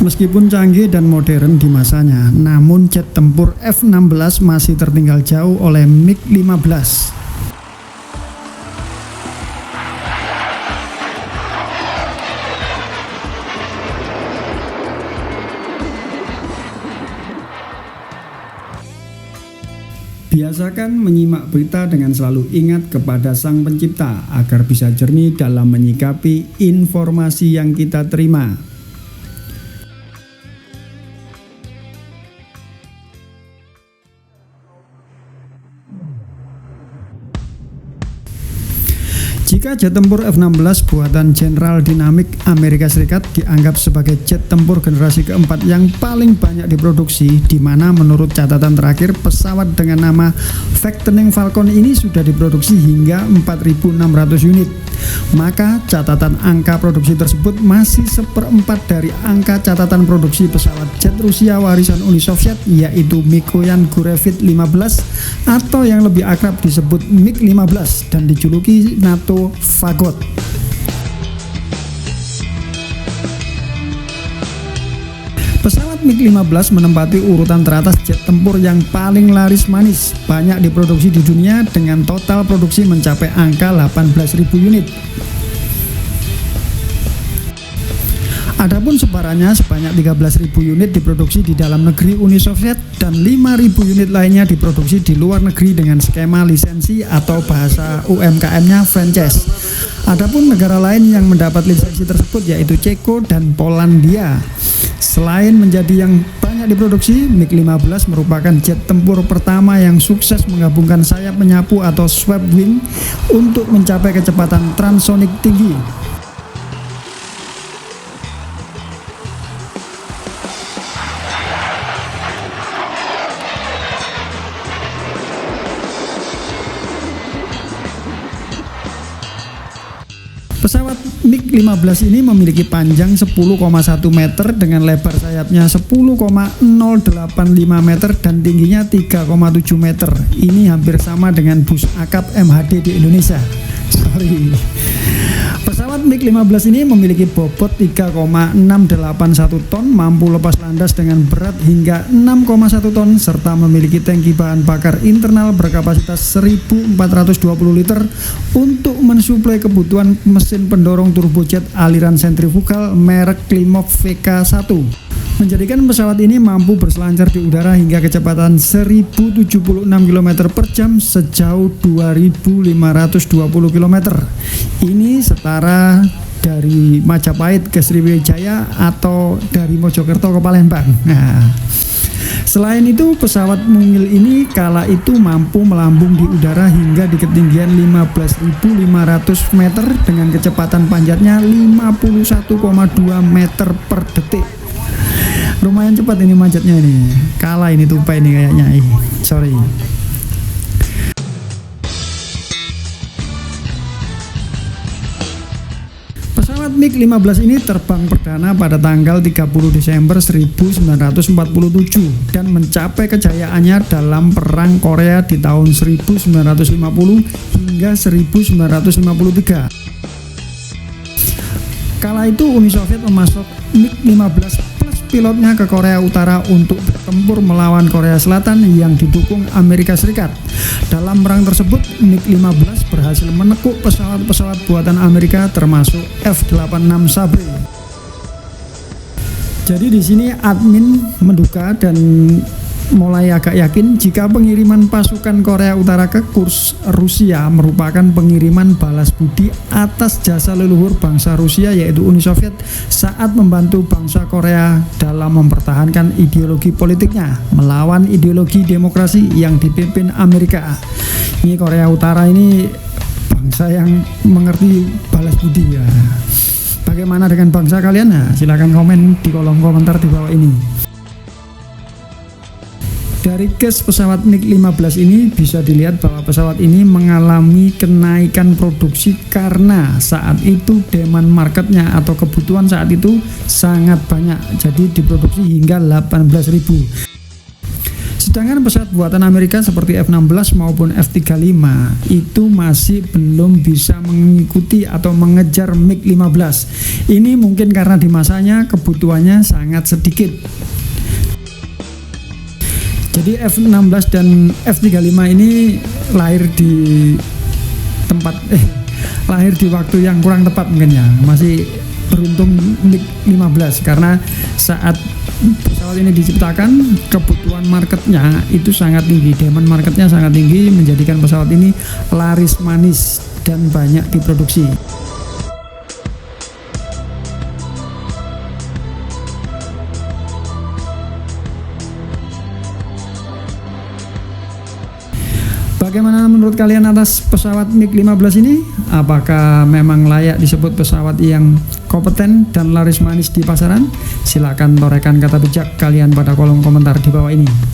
Meskipun canggih dan modern di masanya, namun jet tempur F-16 masih tertinggal jauh oleh MiG-15. Biasakan menyimak berita dengan selalu ingat kepada Sang Pencipta agar bisa jernih dalam menyikapi informasi yang kita terima. Jika jet tempur F-16 buatan General Dynamics Amerika Serikat dianggap sebagai jet tempur generasi keempat yang paling banyak diproduksi, di mana menurut catatan terakhir pesawat dengan nama Victory Falcon ini sudah diproduksi hingga 4.600 unit, maka catatan angka produksi tersebut masih seperempat dari angka catatan produksi pesawat jet Rusia warisan Uni Soviet, yaitu Mikoyan Gurevich 15 atau yang lebih akrab disebut MiG-15 dan dijuluki NATO Fagot. Pesawat MiG-15 menempati urutan teratas jet tempur yang paling laris manis, banyak diproduksi di dunia dengan total produksi mencapai angka 18.000 unit. Adapun sebarannya sebanyak 13.000 unit diproduksi di dalam negeri Uni Soviet dan 5.000 unit lainnya diproduksi di luar negeri dengan skema lisensi atau bahasa UMKM-nya franchise. Adapun negara lain yang mendapat lisensi tersebut yaitu Ceko dan Polandia. Selain menjadi yang banyak diproduksi, MiG-15 merupakan jet tempur pertama yang sukses menggabungkan sayap menyapu atau swept wing untuk mencapai kecepatan transsonik tinggi. Pesawat MiG-15 ini memiliki panjang 10,1 meter dengan lebar sayapnya 10,085 meter dan tingginya 3,7 meter. Ini hampir sama dengan bus akap MHD di Indonesia. Pesawat MiG-15 ini memiliki bobot 3,681 ton, mampu lepas landas dengan berat hingga 6,1 ton, serta memiliki tangki bahan bakar internal berkapasitas 1.420 liter untuk mensuplai kebutuhan mesin pendorong turbojet aliran sentrifugal merek Klimov VK1. Menjadikan pesawat ini mampu berselancar di udara hingga kecepatan 1076 km per jam sejauh 2520 km. Ini setara dari Majapahit ke Sriwijaya atau dari Mojokerto ke Palembang. Nah, selain itu pesawat mungil ini kala itu mampu melambung di udara hingga di ketinggian 15.500 meter dengan kecepatan panjatnya 51,2 meter per detik. Lumayan cepat ini manjatnya ini. Kalah ini tupai ini kayaknya. Sorry. Pesawat MiG-15 ini terbang perdana pada tanggal 30 Desember 1947 dan mencapai kejayaannya dalam Perang Korea di tahun 1950 hingga 1953. Kala itu Uni Soviet memasok MiG-15 plus pilotnya ke Korea Utara untuk bertempur melawan Korea Selatan yang didukung Amerika Serikat. Dalam perang tersebut, MiG-15 berhasil menekuk pesawat-pesawat buatan Amerika termasuk F-86 Sabre. Jadi di sini admin menduga dan mulai agak yakin jika pengiriman pasukan Korea Utara ke kurs Rusia merupakan pengiriman balas budi atas jasa leluhur bangsa Rusia yaitu Uni Soviet saat membantu bangsa Korea dalam mempertahankan ideologi politiknya melawan ideologi demokrasi yang dipimpin Amerika. Ini Korea Utara ini bangsa yang mengerti balas budi ya. Bagaimana dengan bangsa kalian? Nah, silakan komen di kolom komentar di bawah ini. Dari case pesawat MiG-15 ini bisa dilihat bahwa pesawat ini mengalami kenaikan produksi karena saat itu demand marketnya atau kebutuhan saat itu sangat banyak, jadi diproduksi hingga 18.000. Sedangkan pesawat buatan Amerika seperti F-16 maupun F-35 itu masih belum bisa mengikuti atau mengejar MiG-15. Ini mungkin karena di masanya kebutuhannya sangat sedikit. Jadi F-16 dan F-35 ini lahir di lahir di waktu yang kurang tepat mungkin ya. Masih beruntung MiG-15 karena saat pesawat ini diciptakan kebutuhan marketnya itu sangat tinggi, demand marketnya sangat tinggi, menjadikan pesawat ini laris manis dan banyak diproduksi. Bagaimana menurut kalian atas pesawat MiG-15 ini? Apakah memang layak disebut pesawat yang kompeten dan laris manis di pasaran? Silakan torehkan kata bijak kalian pada kolom komentar di bawah ini.